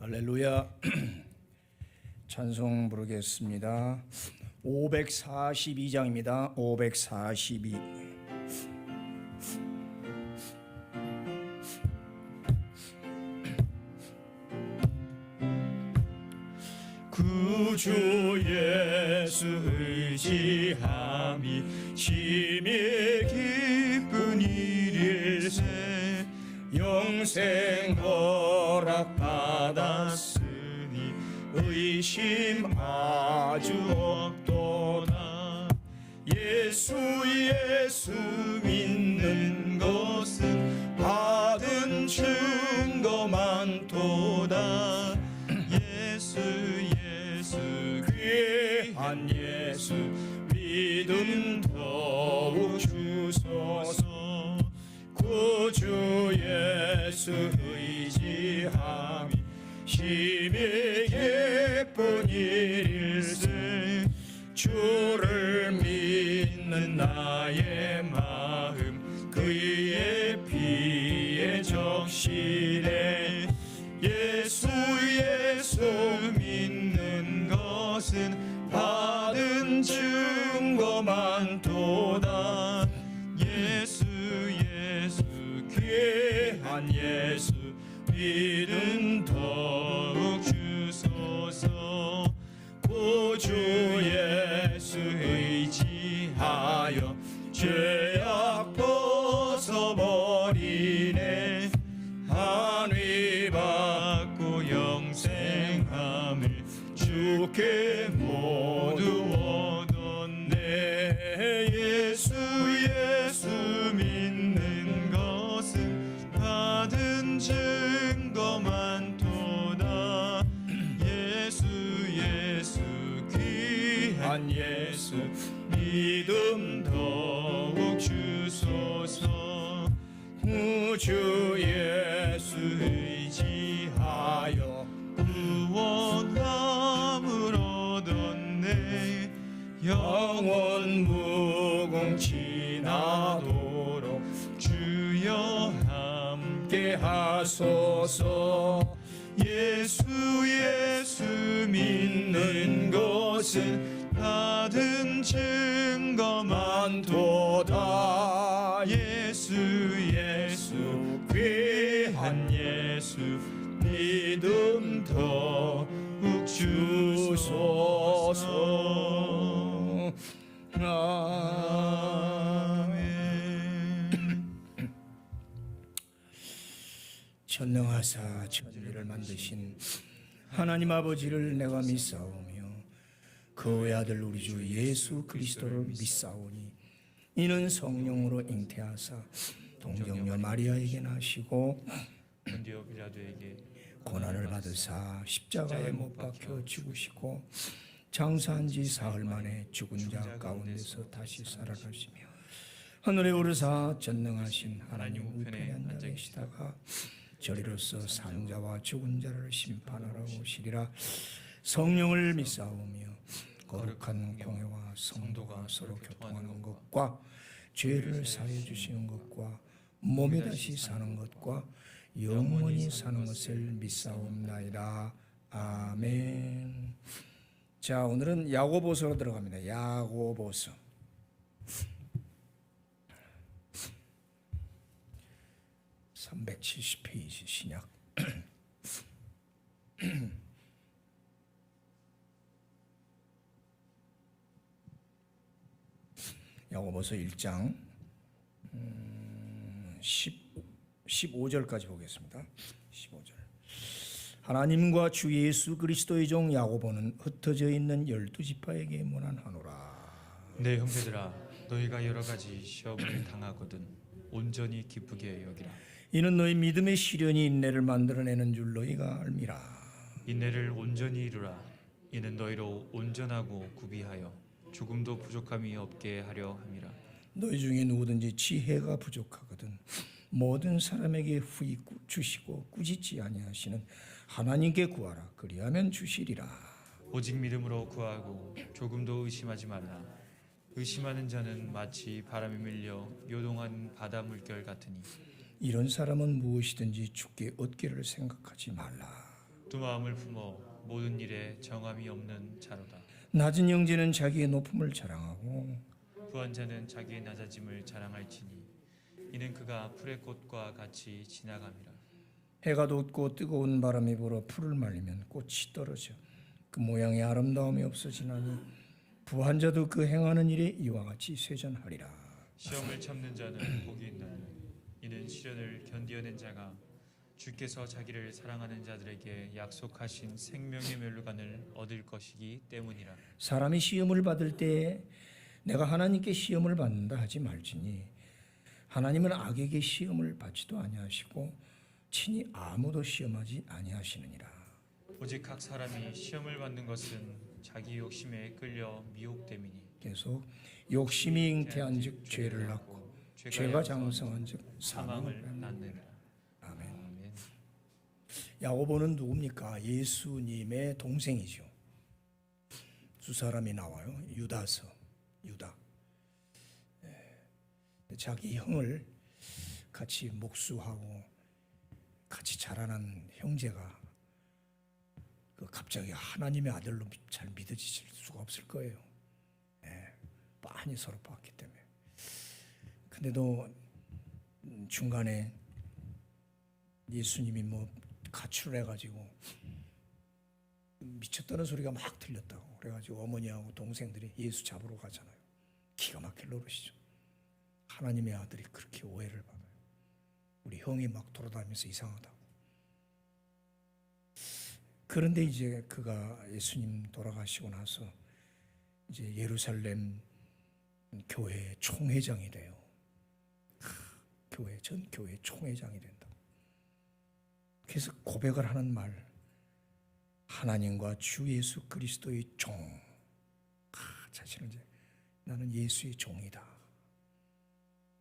할렐루야. 찬송 부르겠습니다. 542장입니다. 542. 구주 예수 의지함이 심히 기쁜 일일세. 영생 허락받았으니 의심 아주 없도다. 예수 믿는 것은 받은 증거 많도다. 예수 귀한 예수 믿음 더욱 주소서. 구주 예수 의지함이 심히 기쁜 일일세. 주를 믿는 나의 마음 그의 피에 적시네. 예수 믿는 것은 받은 증거 많도다. 예수 귀한 예수 믿음 더욱 주소서. 구주 예수 의지하여 죄악 벗어버리네. 한위 받고 영생함을 주께 모두 얻었네. 예수 믿는 것은 받은 증거 많도다. 예수 귀한 예수 믿음 더욱 주소서. 구주 예수 의지하여 구원함을 얻었네. 영원 무궁 지나도록 주여 함께 하소서. 예수 믿는 것은 받은 증거 많도다. 예수 귀한 예수 믿음 더욱 주소서. 아멘. 전능하사 천지를 만드신 하나님 아버지를 내가 믿사오며 그 외아들 우리 주 예수 그리스도를 믿사오니 이는 성령으로 잉태하사 동정녀 마리아에게 나시고 본디오 빌라도에게 고난을 받으사 십자가에 못 박혀 죽으시고 장사한 지 사흘 만에 죽은 자 가운데서 다시 살아나시며 하늘에 오르사 전능하신 하나님 우편에 앉아 계시다가 저리로서 산 자와 죽은 자를 심판하러 오시리라. 성령을 믿사오며 거룩한 공회와 성도가 서로 교통하는 것과 죄를 사해 주시는 것과 몸에 다시 사는 것과 영원히 사는 것을 믿사옵나이다. 아멘. 자, 오늘은 야고보서로 들어갑니다. 야고보서 370페이지 신약. 야고보서 1장 15절까지 보겠습니다. 15절. 하나님과 주 예수 그리스도의 종 야고보는 흩어져 있는 12지파에게 문안하노라. 내 형제들아, 너희가 여러 가지 시험을 당하거든 온전히 기쁘게 여기라. 이는 너희 믿음의 시련이 인내를 만들어내는 줄 너희가 알미라. 인내를 온전히 이루라. 이는 너희로 온전하고 구비하여 조금도 부족함이 없게 하려 함이라. 너희 중에 누구든지 지혜가 부족하거든 모든 사람에게 후히 주시고 꾸짖지 아니하시는 하나님께 구하라. 그리하면 주시리라. 오직 믿음으로 구하고 조금도 의심하지 말라. 의심하는 자는 마치 바람에 밀려 요동한 바다 물결 같으니 이런 사람은 무엇이든지 주께 얻기를 생각하지 말라. 두 마음을 품어 모든 일에 정함이 없는 자로다. 낮은 형제는 자기의 높음을 자랑하고 부한 자는 자기의 낮아짐을 자랑할지니 이는 그가 풀의 꽃과 같이 지나감이라. 해가 돋고 뜨거운 바람이 불어 풀을 말리면 꽃이 떨어져 그 모양의 아름다움이 없어지나니 부한 자도 그 행하는 일에 이와 같이 쇠전하리라. 시험을 참는 자는 복이 있나니 이는 시련을 견디어낸 자가 주께서 자기를 사랑하는 자들에게 약속하신 생명의 멸류관을 얻을 것이기 때문이라. 사람이 시험을 받을 때에 내가 하나님께 시험을 받는다 하지 말지니 하나님은 악에게 시험을 받지도 아니하시고 친히 아무도 시험하지 아니하시느니라. 오직 각 사람이 시험을 받는 것은 자기 욕심에 끌려 미혹됨이니 계속 욕심이 잉태한즉 죄를 낳고 죄가 장성한즉 사망을 사망을 낳느니라. 아멘. 아멘. 야고보는 누굽니까? 예수님의 동생이죠. 두 사람이 나와요. 유다서, 유다. 자기 형을 같이 목수하고 같이 자라난 형제가 갑자기 하나님의 아들로 잘 믿어지실 수가 없을 거예요. 빤히 서로 봤기 때문에. 근데도 중간에 예수님이 뭐 가출을 해가지고 미쳤다는 소리가 막 들렸다고 그래가지고 어머니하고 동생들이 예수 잡으러 가잖아요. 기가 막힐 노릇이죠. 하나님의 아들이 그렇게 오해를 받아요. 우리 형이 막 돌아다니면서 이상하다고. 그런데 이제 그가 예수님 돌아가시고 나서 이제 예루살렘 교회 총회장이 돼요. 교회 전 교회 총회장이 된다. 그래서 고백을 하는 말, 하나님과 주 예수 그리스도의 종. 자신은 이제 나는 예수의 종이다.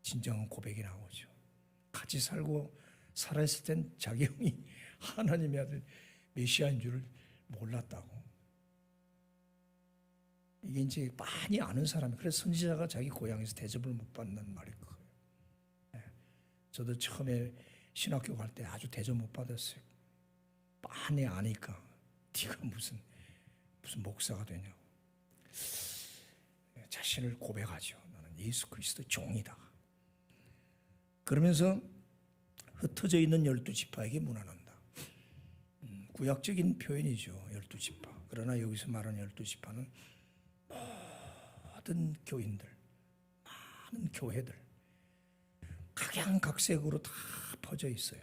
진정한 고백이 나오죠. 같이 살고 살아있을 땐 자기 형이 하나님의 아들 메시아인 줄을 몰랐다고. 이게 이제 많이 아는 사람이, 그래서 선지자가 자기 고향에서 대접을 못 받는 말일 거예요. 저도 처음에 신학교 갈 때 아주 대접 못 받았어요. 많이 아니까 네가 무슨 목사가 되냐고. 자신을 고백하죠. 나는 예수 그리스도의 종이다. 그러면서 흩어져 있는 12지파에게 문안한다. 구약적인 표현이죠. 12지파. 그러나 여기서 말하는 12지파는 모든 교인들, 많은 교회들, 각양각색으로 다 퍼져 있어요.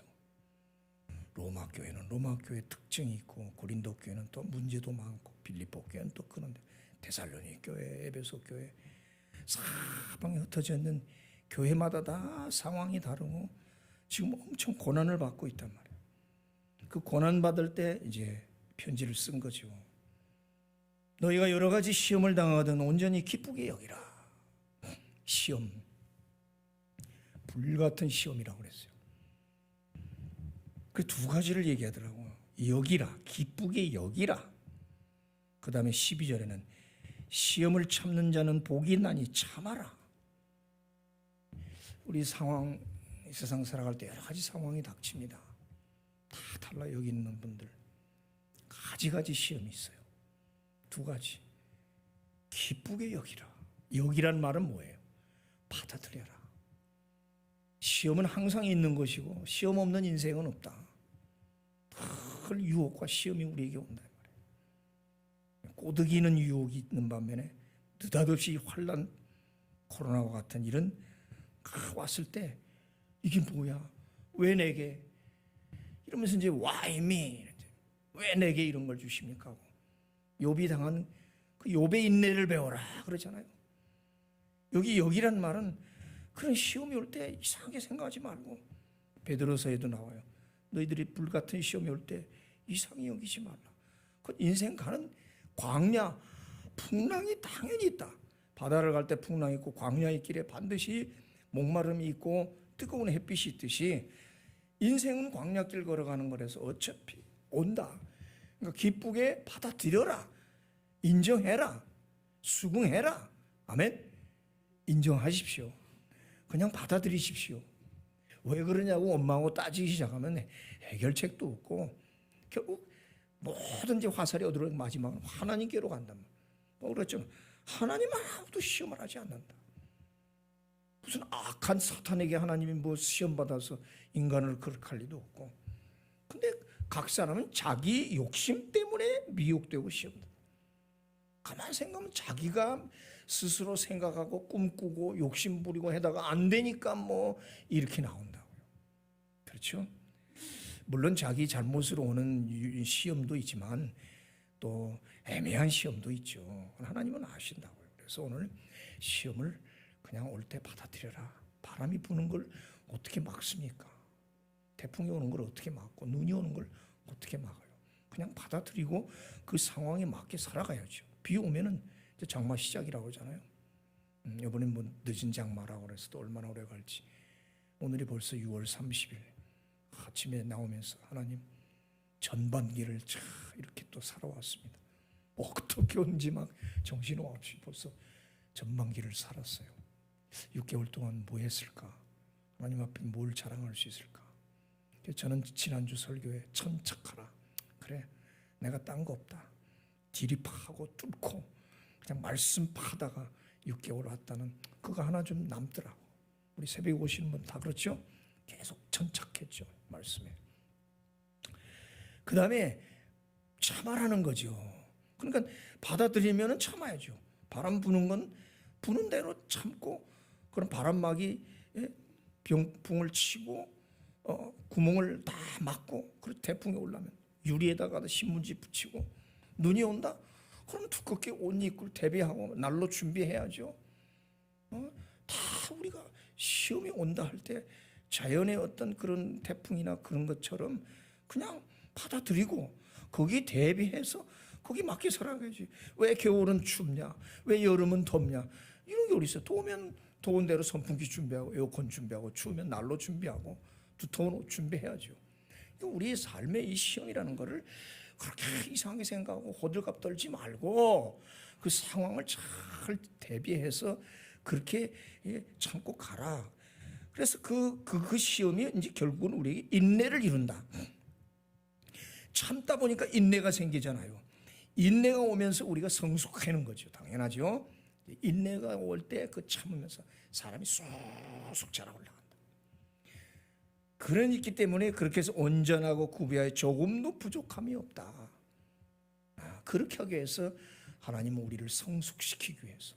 로마 교회는 로마 교회 특징이 있고, 고린도 교회는 또 문제도 많고, 빌립보 교회는 또 그런데, 데살로니 교회, 에베소 교회, 사방에 흩어져 있는 교회마다 다 상황이 다르고 지금 엄청 고난을 받고 있단 말이에요. 그 고난 받을 때 이제 편지를 쓴 거죠. 너희가 여러 가지 시험을 당하든 온전히 기쁘게 여기라. 시험, 불같은 시험이라고 그랬어요. 그 두 가지를 얘기하더라고요. 여기라, 기쁘게 여기라. 그 다음에 12절에는 시험을 참는 자는 복이 있나니 참아라. 우리 상황, 이 세상 살아갈 때 여러 가지 상황이 닥칩니다. 다 달라. 여기 있는 분들 가지가지 시험이 있어요. 두 가지. 기쁘게 여기라. 여기란 말은 뭐예요? 받아들여라. 시험은 항상 있는 것이고 시험 없는 인생은 없다. 큰 유혹과 시험이 우리에게 온다 말이에요. 꼬드기는 유혹이 있는 반면에 느닷없이 환난, 코로나와 같은 일은 왔을 때 이게 뭐야? 왜 내게? 이러면서 이제 Why me? 왜 내게 이런 걸 주십니까? 욥이 당한 그 욥의 인내를 배워라 그러잖아요. 여기란 말은 그런 시험이 올 때 이상하게 생각하지 말고, 베드로서에도 나와요. 너희들이 불같은 시험이 올 때 이상히 여기지 말라. 그 인생 가는 광야, 풍랑이 당연히 있다. 바다를 갈 때 풍랑이 있고 광야의 길에 반드시 목마름이 있고 뜨거운 햇빛이 있듯이 인생은 광야길 걸어가는 거라서 어차피 온다. 그러니까 기쁘게 받아들여라. 인정해라. 수긍해라. 아멘. 인정하십시오. 그냥 받아들이십시오. 왜 그러냐고 엄마하고 따지기 시작하면 해결책도 없고 결국 뭐든지 화살이 어디로 마지막은 하나님께로 간단 말이에요. 그랬죠. 하나님은 아무도 시험을 하지 않는다. 무슨 악한 사탄에게 하나님이 뭐 시험 받아서 인간을 그렇게 할 리도 없고. 근데 각 사람은 자기 욕심 때문에 미혹되고 시험다. 가만 생각하면 자기가 스스로 생각하고 꿈꾸고 욕심 부리고 해다가 안 되니까 뭐 이렇게 나온다고요. 그렇죠? 물론 자기 잘못으로 오는 시험도 있지만 또 애매한 시험도 있죠. 하나님은 아신다고요. 그래서 오늘 시험을 그냥 올 때 받아들여라. 바람이 부는 걸 어떻게 막습니까? 태풍이 오는 걸 어떻게 막고 눈이 오는 걸 어떻게 막아요? 그냥 받아들이고 그 상황에 맞게 살아가야죠. 비 오면은 이제 장마 시작이라고 하잖아요. 이번엔 뭐 늦은 장마라고 그래서 또 얼마나 오래 갈지. 오늘이 벌써 6월 30일 아침에 나오면서 하나님 전반기를 참 이렇게 또 살아왔습니다. 어떻게 온지 막 정신없이 벌써 전반기를 살았어요. 6개월 동안 뭐 했을까? 하나님 앞에 뭘 자랑할 수 있을까? 저는 지난주 설교에 천착하라. 그래, 내가 딴 거 없다. 디립하고 뚫고 그냥 말씀 파다가 6개월 왔다는 그거 하나 좀 남더라고. 우리 새벽에 오시는 분 다 그렇죠? 계속 천착했죠, 말씀에. 그 다음에 참아라는 거죠. 그러니까 받아들이면 참아야죠. 바람 부는 건 부는 대로 참고, 그럼 바람막이 병풍을 치고 구멍을 다 막고, 그리고 태풍이 올라면 유리에다가 신문지 붙이고, 눈이 온다? 그럼 두껍게 옷 입고 대비하고 날로 준비해야죠. 다 우리가 시험이 온다 할 때 자연의 어떤 그런 태풍이나 그런 것처럼 그냥 받아들이고 거기에 대비해서 거기 맞게 살아가야지. 왜 겨울은 춥냐? 왜 여름은 덥냐? 이런 게 어디 있어? 더우면 더운 대로 선풍기 준비하고 에어컨 준비하고, 추우면 난로 준비하고 두터운 옷 준비해야죠. 우리의 삶의 이 시험이라는 거를 그렇게 이상하게 생각하고 호들갑 떨지 말고 그 상황을 잘 대비해서 그렇게 참고 가라. 그래서 그 시험이 이제 결국은 우리에게 인내를 이룬다. 참다 보니까 인내가 생기잖아요. 인내가 오면서 우리가 성숙하는 거죠. 당연하죠. 인내가 올 때 그 참으면서 사람이 쑥쑥 자라 올라간다. 그런 있기 때문에 그렇게 해서 온전하고 구비하여 조금도 부족함이 없다. 그렇게 하기 위해서 하나님은 우리를 성숙시키기 위해서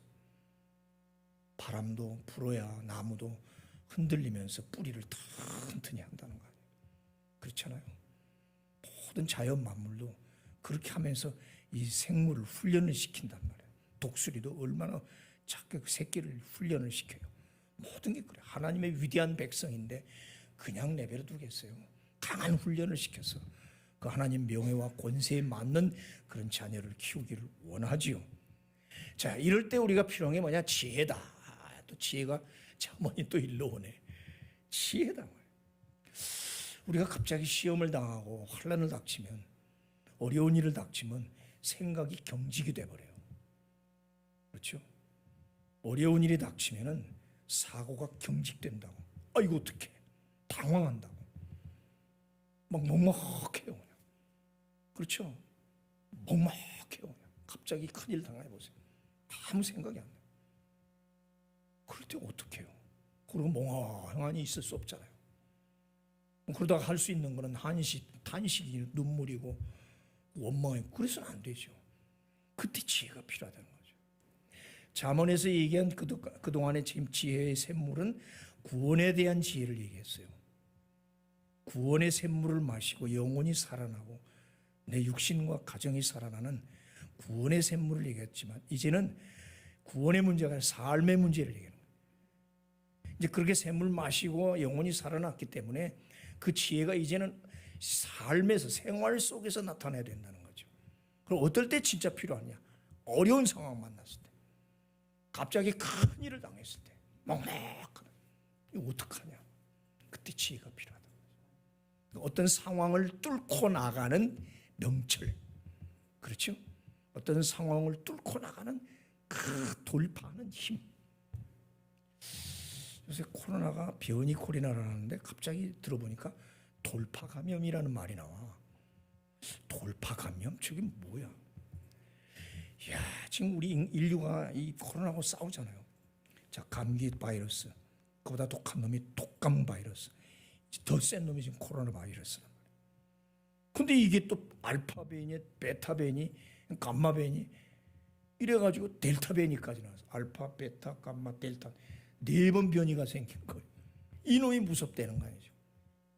바람도 불어야 나무도 흔들리면서 뿌리를 튼튼히 한다는 거 아니에요. 그렇잖아요. 모든 자연 만물도 그렇게 하면서 이 생물을 훈련을 시킨단 말이에요. 독수리도 얼마나 작게 그 새끼를 훈련을 시켜요. 모든 게 그래요. 하나님의 위대한 백성인데 그냥 내버려 두겠어요. 강한 훈련을 시켜서 그 하나님 명예와 권세에 맞는 그런 자녀를 키우기를 원하지요. 자, 이럴 때 우리가 필요한 게 뭐냐? 지혜다. 또 지혜가 자문이 또 일로 오네. 지혜다. 우리가 갑자기 시험을 당하고 환난을 닥치면, 어려운 일을 닥치면 생각이 경직이 돼버려요. 그렇죠? 어려운 일이 닥치면은 사고가 경직된다고. 이거 어떡해? 당황한다고. 막 먹먹해요. 그냥. 그렇죠? 먹먹해요. 그냥. 갑자기 큰일 당해보세요. 아무 생각이 안 나요. 그럴 때 어떡해요? 그리고 멍하니 있을 수 없잖아요. 그러다가 할 수 있는 거는 탄식이 눈물이고 원망이고, 그래서는 안 되죠. 그때 지혜가 필요하다는 거죠. 잠언에서 얘기한 그동안의 지혜의 샘물은 구원에 대한 지혜를 얘기했어요. 구원의 샘물을 마시고 영혼이 살아나고 내 육신과 가정이 살아나는 구원의 샘물을 얘기했지만, 이제는 구원의 문제가 아니라 삶의 문제를 얘기하는 거예요. 이제 그렇게 샘물 마시고 영혼이 살아났기 때문에 그 지혜가 이제는 삶에서, 생활 속에서 나타나야 된다는 거죠. 그럼 어떨 때 진짜 필요하냐? 어려운 상황 만났을 때, 갑자기 큰 일을 당했을 때, 막막하다. 이거 어떡하냐? 그때 지혜가 필요하다. 어떤 상황을 뚫고 나가는 명철, 그렇죠? 어떤 상황을 뚫고 나가는 그 돌파하는 힘. 요새 코로나가 변이 코로나라는데 갑자기 들어보니까 돌파 감염이라는 말이 나와. 돌파 감염. 감염 저게 뭐야? 야, 지금 우리 인류가 이 코로나하고 싸우잖아요. 자, 감기 바이러스, 그보다 독한 놈이 독감 바이러스, 더 센 놈이 지금 코로나 바이러스란 말이에요. 근데 이게 또 알파 변이, 베타 변이, 감마 변이 이래가지고 델타 변이까지 나와서 알파, 베타, 감마, 델타 4번 변이가 생긴 거예요. 이놈이 무섭다는 거 아니죠.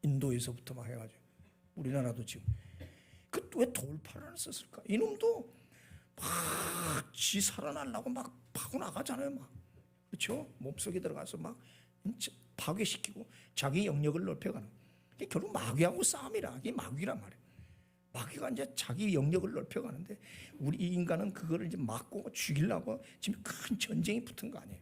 인도에서부터 막 해가지고 우리나라도 지금 그 왜 돌파를 썼을까? 이놈도 막 지 살아나려고 막 파고 나가잖아요. 막 그렇죠? 몸속에 들어가서 막 파괴시키고 자기 영역을 넓혀가는. 결국 마귀하고 싸움이라. 이게 마귀란 말이에요. 마귀가 이제 자기 영역을 넓혀가는데 우리 이 인간은 그거를 이제 막고 죽이려고 지금 큰 전쟁이 붙은 거 아니에요.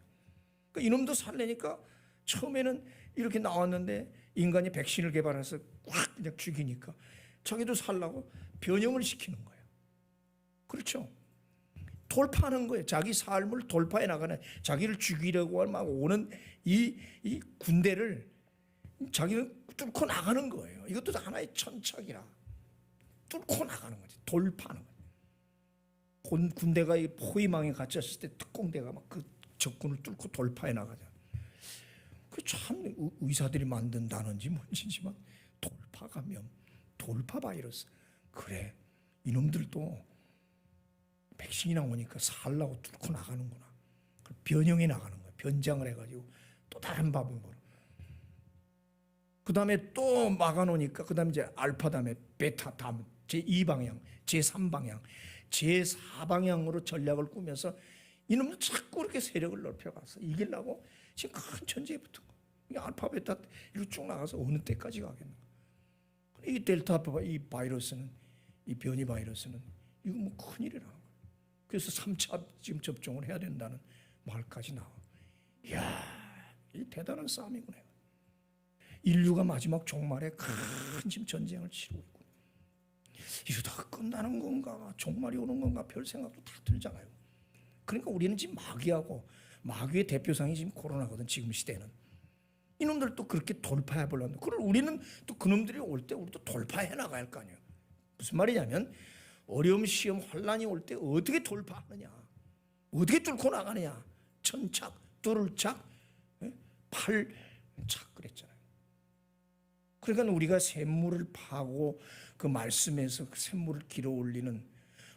그러니까 이놈도 살래니까 처음에는 이렇게 나왔는데 인간이 백신을 개발해서 꽉 그냥 죽이니까 자기도 살라고 변형을 시키는 거예요. 그렇죠? 돌파하는 거예요. 자기 삶을 돌파해 나가는, 자기를 죽이려고 막 오는 이 군대를 자기는 뚫고 나가는 거예요. 이것도 하나의 천착이라. 뚫고 나가는 거지. 돌파하는 거지. 군대가 이 포위망에 갇혔을 때 특공대가 막 그 적군을 뚫고 돌파해 나가잖아. 그 참 의사들이 만든 단어인지 뭔지지만 돌파 감염, 돌파 바이러스. 그래, 이놈들도 백신이 나오니까 살라고 뚫고 나가는구나. 변형해 나가는 거야. 변장을 해가지고 또 다른 방법으로. 그 다음에 또 막아놓으니까 그 다음에 이제 알파 다음에 베타 다음 제2방향, 제3방향, 제4방향으로 전략을 꾸면서 이놈은 자꾸 이렇게 세력을 넓혀가서 이기려고 지금 큰 전쟁에 붙은 거야. 이 알파 베타 이렇게 쭉 나가서 어느 때까지 가겠는가. 이 델타 이 바이러스는, 이 변이 바이러스는 이거 뭐 큰일이라는 거야. 그래서 3차 지금 접종을 해야 된다는 말까지 나와. 이야, 이 대단한 싸움이구나. 인류가 마지막 종말에 큰 지금 전쟁을 치르고 있고, 이러다가 끝나는 건가, 종말이 오는 건가 별 생각도 다 들잖아요. 그러니까 우리는 지금 마귀하고, 마귀의 대표상이 지금 코로나거든. 지금 시대는 이놈들도 그렇게 돌파해 보려는데, 그럼 우리는 또 그놈들이 올 때 우리도 돌파해 나가야 할 거 아니에요. 무슨 말이냐면 어려움, 시험, 환란이 올 때 어떻게 돌파하느냐, 어떻게 뚫고 나가느냐. 천착, 뚫을착, 팔착 그랬잖아요. 그러니까 우리가 샘물을 파고 그 말씀에서 그 샘물을 길어 올리는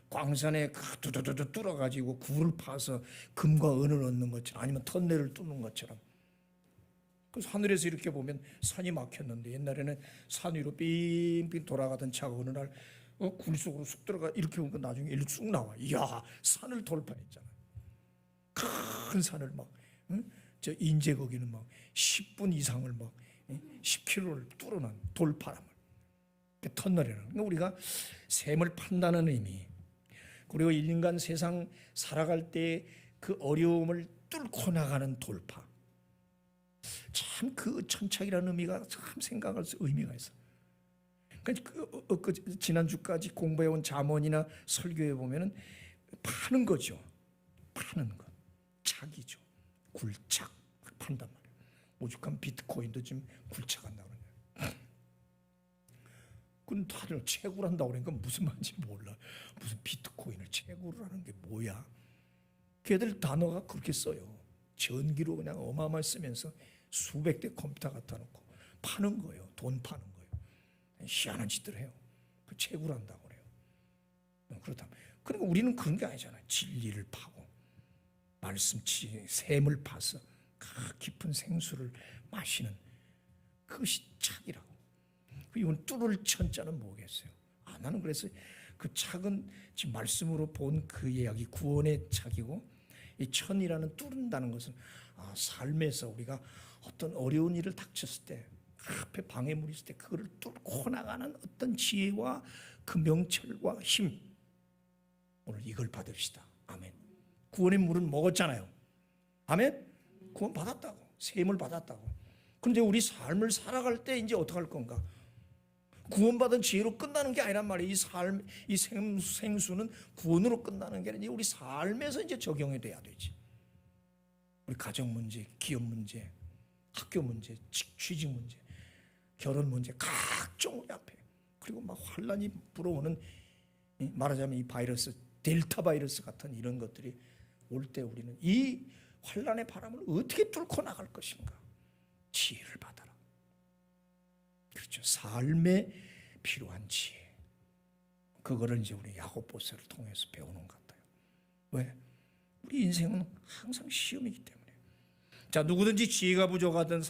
광산에 두두두두 뚫어가지고 굴을 파서 금과 은을 얻는 것처럼, 아니면 터널을 뚫는 것처럼. 그래서 하늘에서 이렇게 보면 산이 막혔는데, 옛날에는 산 위로 빙빙 돌아가던 차가 어느 날 굴 속으로 쑥 들어가 이렇게 오니까 나중에 일로 쭉 나와. 이야, 산을 돌파했잖아요. 큰 산을 막, 저 인제 거기는 막 10분 이상을 막 10km를 뚫어낸 돌파람을. 그 터널이라는. 그러니까 우리가 샘을 판다는 의미, 그리고 인간 세상 살아갈 때 그 어려움을 뚫고 나가는 돌파. 참 그 천착이라는 의미가 참 생각할 수 의미가 있어. 그러니까 지난주까지 공부해온 잠언이나 설교에 보면은 파는 거죠. 파는 것. 착이죠. 굴착. 판단 말이에요. 오죽하면 비트코인도 지금 굴착한다고 그러냐. 그건 다들 채굴한다고 그러니까 무슨 말인지 몰라. 무슨 비트코인을 채굴을 하는 게 뭐야. 걔들 단어가 그렇게 써요. 전기로 그냥 어마어마하게 쓰면서 수백 대 컴퓨터 갖다 놓고 파는 거예요. 돈 파는 거예요. 희한한 짓들 해요. 그 채굴한다고 그래요. 그렇다면, 그러니까 우리는 그런 게 아니잖아요. 진리를 파고 말씀치 샘을 파서 깊은 생수를 마시는 그것이 착이라고. 이건 뚫을 천자는 뭐겠어요? 나는 그래서 그 착은 지금 말씀으로 본 그 이야기, 구원의 착이고, 이 천이라는 뚫는다는 것은 삶에서 우리가 어떤 어려운 일을 닥쳤을 때, 앞에 방해물이 있을 때 그거를 뚫고 나가는 어떤 지혜와 그 명철과 힘, 오늘 이걸 받읍시다. 아멘. 구원의 물은 먹었잖아요. 아멘. 구원 받았다고, 샘을 받았다고. 그런데 우리 삶을 살아갈 때 이제 어떻게 할 건가? 구원받은 지혜로 끝나는 게 아니란 말이에요. 이 삶, 이 생수는 구원으로 끝나는 게 아니라 우리 삶에서 이제 적용이 돼야 되지. 우리 가정 문제, 기업 문제, 학교 문제, 취직 문제, 결혼 문제, 각종 우리 앞에, 그리고 막 환란이 불어오는 말하자면 이 바이러스, 델타 바이러스 같은 이런 것들이 올 때 우리는 이 환란의 바람을 어떻게 뚫고 나갈 것인가? 지혜를 받아라. 그렇죠. 삶에 필요한 지혜. 그거를 이제 우리 야고보서를 통해서 배우는 것 같아요. 왜? 우리 인생은 항상 시험이기 때문에. 자, 누구든지 지혜가 부족하든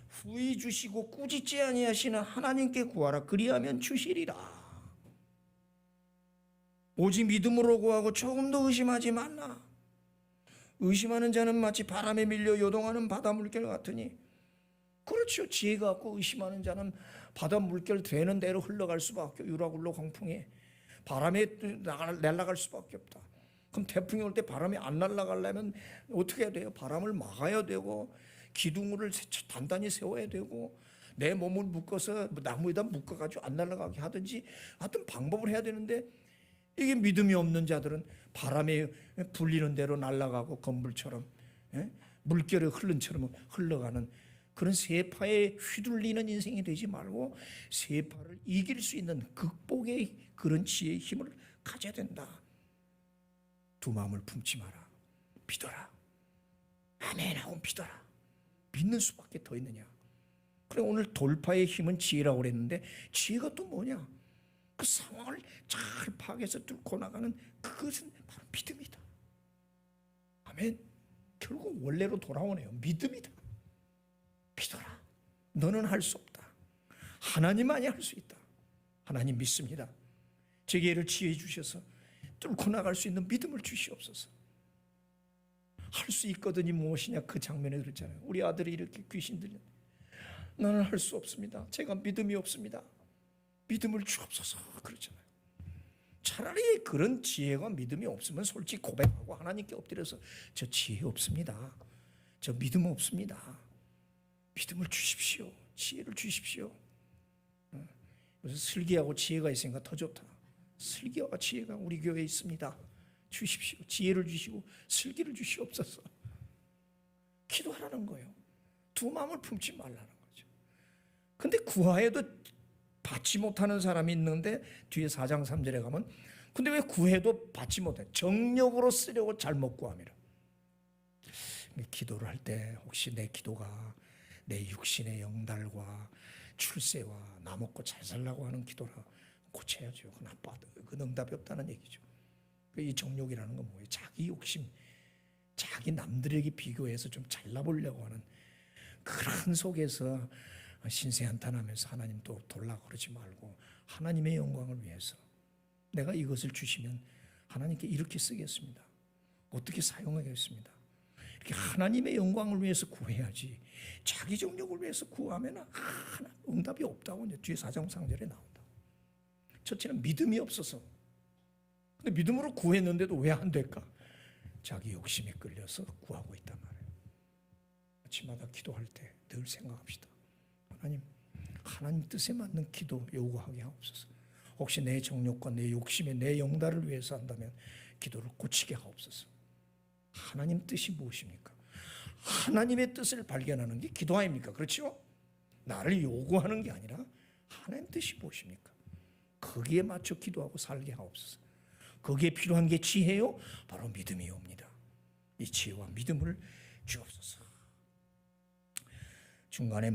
후히 주시고 꾸짖지 아니하시는 하나님께 구하라. 그리하면 주시리라. 오직 믿음으로 구하고 조금도 의심하지 말라. 의심하는 자는 마치 바람에 밀려 요동하는 바다 물결 같으니. 그렇죠. 지혜가 없고 의심하는 자는 바다 물결 되는 대로 흘러갈 수밖에, 유라굴로 광풍에 바람에 날아갈 수밖에 없다. 그럼 태풍이 올 때 바람이 안 날아가려면 어떻게 해야 돼요? 바람을 막아야 되고 기둥을 단단히 세워야 되고 내 몸을 묶어서 나무에다 묶어가지고 안 날아가게 하든지 하여튼 방법을 해야 되는데, 이게 믿음이 없는 자들은 바람에 불리는 대로 날아가고 건불처럼, 물결에 흐른 처럼 흘러가는 그런 세파에 휘둘리는 인생이 되지 말고 세파를 이길 수 있는 극복의 그런 지혜의 힘을 가져야 된다. 두 마음을 품지 마라. 믿어라. 아멘 하고 믿어라. 믿는 수밖에 더 있느냐. 그래, 오늘 돌파의 힘은 지혜라고 그랬는데 지혜가 또 뭐냐? 그 상황을 잘 파악해서 뚫고 나가는 그것은 바로 믿음이다. 아멘. 결국 원래로 돌아오네요. 믿음이다. 믿어라. 너는 할 수 없다. 하나님만이 할 수 있다. 하나님 믿습니다. 제게 이를 지혜 주셔서 뚫고 나갈 수 있는 믿음을 주시옵소서. 할 수 있거든이 무엇이냐, 그 장면에 그랬잖아요. 우리 아들이 이렇게 귀신 들려, 나는 할 수 없습니다. 제가 믿음이 없습니다. 믿음을 주옵소서 그러잖아요. 차라리 그런 지혜가 믿음이 없으면 솔직히 고백하고 하나님께 엎드려서 저 지혜 없습니다. 저 믿음 없습니다. 믿음을 주십시오. 지혜를 주십시오. 그래서 슬기하고 지혜가 있으니까 더 좋다. 슬기와 지혜가 우리 교회에 있습니다. 주십시오. 지혜를 주시고 슬기를 주시옵소서. 기도하라는 거예요. 두 마음을 품지 말라는 거죠. 근데 구하에도 받지 못하는 사람이 있는데 뒤에 4장 3절에 가면, 근데 왜 구해도 받지 못해? 정력으로 쓰려고 잘못 구함이라. 기도를 할 때 혹시 내 기도가 내 육신의 영달과 출세와 나 먹고 잘 살라고 하는 기도라 고쳐야죠. 그건 나빠도 그 응답이 없다는 얘기죠. 이 정욕이라는 건 뭐예요? 자기 욕심, 자기 남들에게 비교해서 좀 잘나보려고 하는 그런 속에서 신세한탄하면서 하나님 또 돌라 그러지 말고 하나님의 영광을 위해서 내가 이것을 주시면 하나님께 이렇게 쓰겠습니다. 어떻게 사용하겠습니다. 이렇게 하나님의 영광을 위해서 구해야지 자기 정욕을 위해서 구하면 응답이 없다고 이제 뒤에 4장 3절에 나온다. 첫째는 믿음이 없어서. 근데 믿음으로 구했는데도 왜 안 될까? 자기 욕심에 끌려서 구하고 있단 말이에요. 아침마다 기도할 때 늘 생각합시다. 하나님 뜻에 맞는 기도 요구하게 하옵소서. 혹시 내 정욕과 내 욕심에 내 영달을 위해서 한다면 기도를 고치게 하옵소서. 하나님 뜻이 무엇입니까? 하나님의 뜻을 발견하는 게 기도 아닙니까? 그렇죠? 나를 요구하는 게 아니라 하나님 뜻이 무엇입니까? 거기에 맞춰 기도하고 살게 하옵소서. 거기에 필요한 게 지혜요? 바로 믿음이옵니다. 이 지혜와 믿음을 주옵소서. 중간에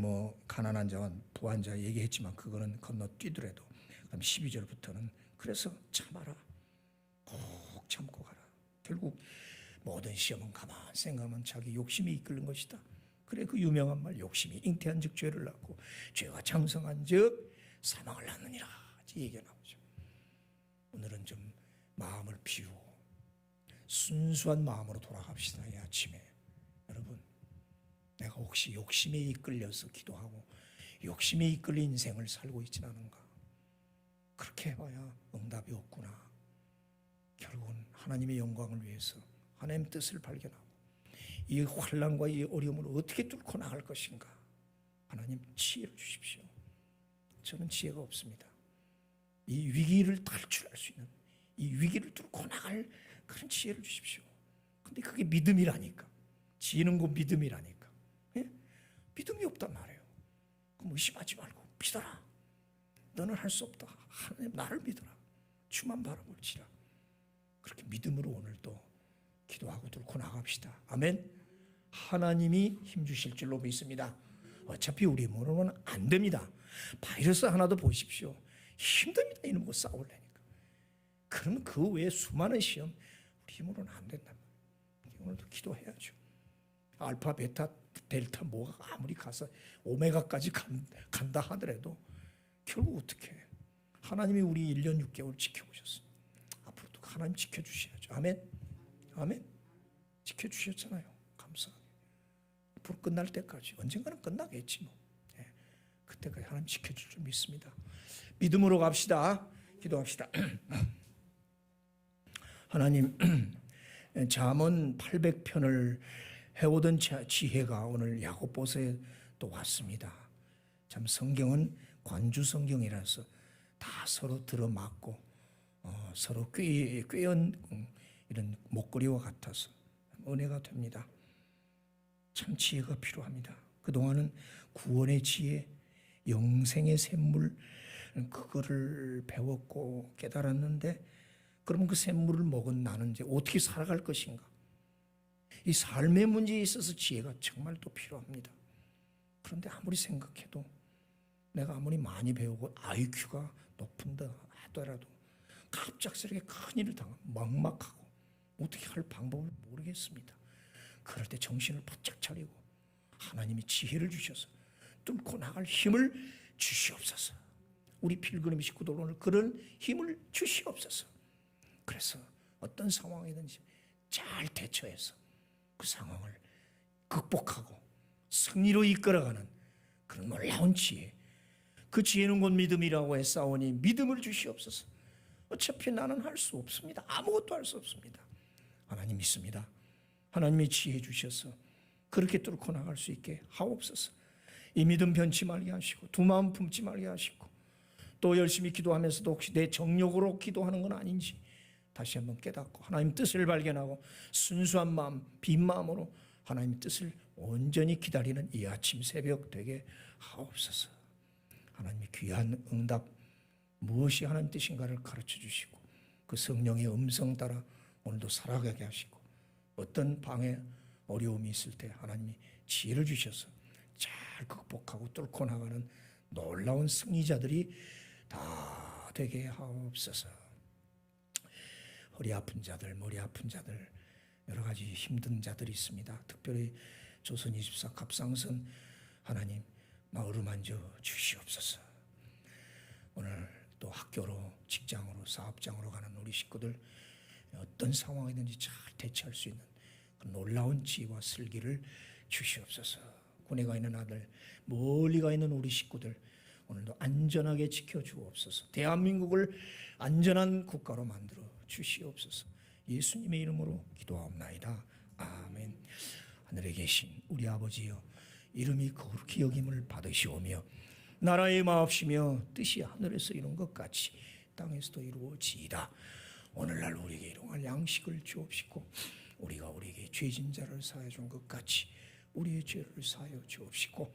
가난한 자와 부한 자 얘기했지만 그거는 건너뛰더라도 그럼 12절부터는 그래서 참아라. 꼭 참고 가라. 결국 모든 시험은 가만 생각하면 자기 욕심이 이끄는 것이다. 그래, 그 유명한 말, 욕심이 잉태한 즉 죄를 낳고 죄가 장성한 즉 사망을 낳느니라 이 얘기가 나오죠. 오늘은 좀 마음을 비우고 순수한 마음으로 돌아갑시다. 이 아침에 여러분, 내가 혹시 욕심에 이끌려서 기도하고 욕심에 이끌린 인생을 살고 있지는 않은가? 그렇게 해봐야 응답이 없구나. 결국은 하나님의 영광을 위해서 하나님의 뜻을 발견하고 이 환난과 이 어려움을 어떻게 뚫고 나갈 것인가? 하나님 지혜를 주십시오. 저는 지혜가 없습니다. 이 위기를 탈출할 수 있는, 이 위기를 뚫고 나갈 그런 지혜를 주십시오. 근데 그게 믿음이라니까. 지혜는 곧 믿음이라니까. 예? 믿음이 없단 말이에요. 그럼 의심하지 말고 믿어라. 너는 할 수 없다. 하나님 나를 믿어라. 주만 바라볼지라. 그렇게 믿음으로 오늘도 기도하고 뚫고 나갑시다. 아멘. 하나님이 힘주실 줄로 믿습니다. 어차피 우리 힘으로는 안 됩니다. 바이러스 하나도 보십시오. 힘듭니다. 이놈과 싸우려니까. 그러면 그 외에 수많은 시험 우리 힘으로는 안 된단 말이에요. 오늘도 기도해야죠. 알파, 베타, 델타 뭐가 아무리 가서 오메가까지 간다 하더라도 결국 어떻게 해요? 하나님이 우리 1년 6개월 지켜보셨어요. 앞으로도 하나님 지켜주셔야죠. 아멘. 아멘. 지켜주셨잖아요. 감사하게. 앞으로 끝날 때까지 언젠가는 끝나겠지 뭐. 예. 그때까지 하나님 지켜줄 줄 믿습니다. 믿음으로 갑시다. 기도합시다. 하나님, 잠언 800편을 해오던 지혜가 오늘 야고보서에 또 왔습니다. 참 성경은 관주 성경이라서 다 서로 들어맞고 서로 꿰은 이런 목걸이와 같아서 은혜가 됩니다. 참 지혜가 필요합니다. 그동안은 구원의 지혜, 영생의 샘물 그거를 배웠고 깨달았는데 그럼 그 샘물을 먹은 나는 이제 어떻게 살아갈 것인가? 이 삶의 문제에 있어서 지혜가 정말 또 필요합니다. 그런데 아무리 생각해도 내가 아무리 많이 배우고 IQ가 높은다 하더라도 갑작스럽게 큰일을 당하면 막막하고 어떻게 할 방법을 모르겠습니다. 그럴 때 정신을 바짝 차리고 하나님이 지혜를 주셔서 뚫고 나갈 힘을 주시옵소서. 우리 필그림 식구들 오늘 그런 힘을 주시옵소서. 그래서 어떤 상황이든지 잘 대처해서 그 상황을 극복하고 승리로 이끌어가는 그런 놀라운 지혜, 그 지혜는 곧 믿음이라고 했사오니 믿음을 주시옵소서. 어차피 나는 할 수 없습니다. 아무것도 할 수 없습니다. 하나님 믿습니다. 하나님이 지혜 주셔서 그렇게 뚫고 나갈 수 있게 하옵소서. 이 믿음 변치 말게 하시고 두 마음 품지 말게 하시고 또 열심히 기도하면서도 혹시 내 정욕으로 기도하는 건 아닌지 다시 한번 깨닫고 하나님 뜻을 발견하고 순수한 마음, 빈 마음으로 하나님 뜻을 온전히 기다리는 이 아침 새벽 되게 하옵소서. 하나님의 귀한 응답 무엇이 하나님 뜻인가를 가르쳐 주시고 그 성령의 음성 따라 오늘도 살아가게 하시고 어떤 방에 어려움이 있을 때 하나님이 지혜를 주셔서 잘 극복하고 뚫고 나가는 놀라운 승리자들이 다 되게 하옵소서. 허리 아픈 자들, 머리 아픈 자들, 여러 가지 힘든 자들이 있습니다. 특별히 조선24 갑상선 하나님 어루만져 주시옵소서. 오늘 또 학교로, 직장으로, 사업장으로 가는 우리 식구들 어떤 상황이든지 잘 대처할 수 있는 그 놀라운 지혜와 슬기를 주시옵소서. 군에 가 있는 아들, 멀리 가 있는 우리 식구들 오늘도 안전하게 지켜주옵소서. 대한민국을 안전한 국가로 만들어 주시옵소서. 예수님의 이름으로 기도하옵나이다. 아멘. 하늘에 계신 우리 아버지여, 이름이 거룩히 여김을 받으시오며 나라의 마옵시며 뜻이 하늘에서 이룬 것 같이 땅에서도 이루어지이다. 오늘날 우리에게 일용할 양식을 주옵시고 우리가 우리에게 죄진 자를 사하여 준 것 같이 우리의 죄를 사하여 주옵시고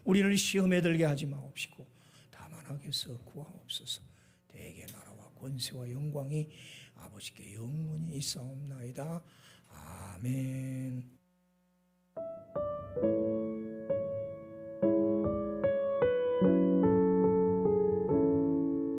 우리를 시험에 들게 하지 마옵시고 다만 악에서 구하옵소서. 대개 나라와 권세와 영광이 아버지께 영원히 있사옵나이다. 아멘.